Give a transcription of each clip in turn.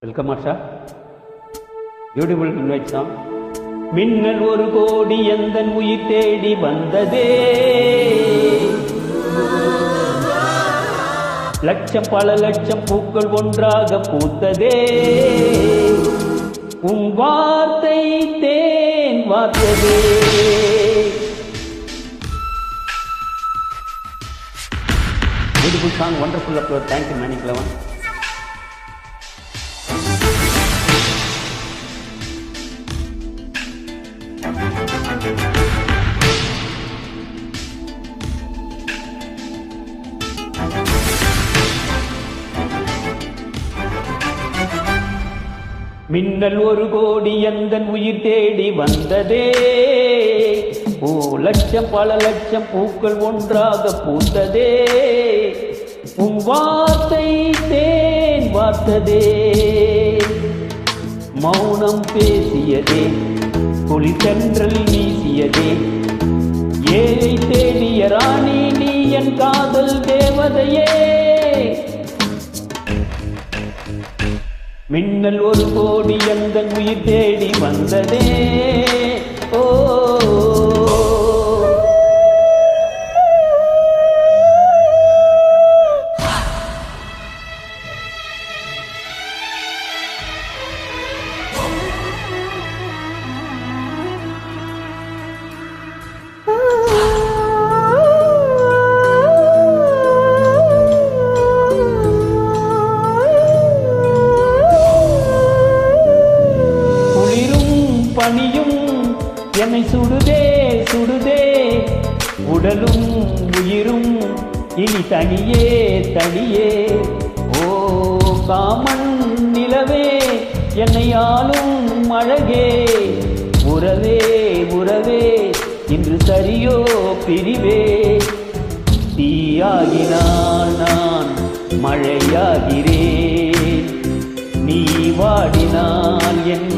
Welcome Asha. Beautiful invite song. மின்னல் ஒரு கோடி எந்தன் உயிர் தேடி வந்ததே, லட்சம் பல லட்சம் பூக்கள் ஒன்றாக பூத்ததே, உன் வார்த்தை தேன் வார்த்ததே. Beautiful song, wonderful upload. Thank you Maniklavan. மின்னல் ஒரு கோடி எந்தன் உயிர் தேடி வந்ததே, ஓ லட்சம் பல லட்சம் பூக்கள் ஒன்றாக பூத்ததே, உன் வார்த்தை தேன் வார்த்ததே. மௌனம் பேசியதே, குளிர்தென்றல் வீசியதே, ஏழை தேடிய ராணி நீ என் காதல் தேவதையே. மின்னல் ஒரு கோடி எந்தன் உயிர் தேடி வந்ததே, ஓ பனியும் என்னை சுடுதே சுடுதே, உடலும் உயிரும் இனி தனியே தனியே. ஓ காமன் நிலவே என்னை ஆளும் அழகே, உறவே உறவே இன்று சரியோ பிரிவே. தீயாகினால் நான் மழையாகிறேன், நீ வாடினால் என்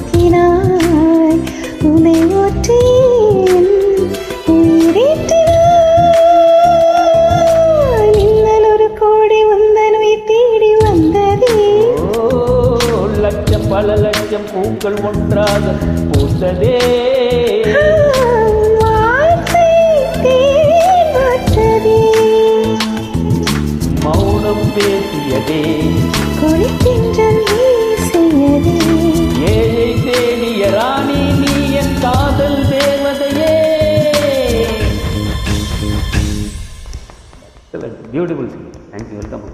இசையாக்கினாய் உனை ஒற்றேன் உயிரேற்றினாய். மின்னல் ஒரு கோடி உந்தன் உயிர் தேடி வந்ததே, லட்சம் பல லட்சம் பூக்கள் ஒன்றாக பூத்ததே, வார்த்தை தேன் வார்த்ததே. மௌனம் பேசியதே, குளிர்தென்றல் வீசியதே, ஏழை தேடிய ராணி நீ என் காதல் தேவதையே. பியூட்டிஃபுல். தேங்க்யூ. வெல்கம்.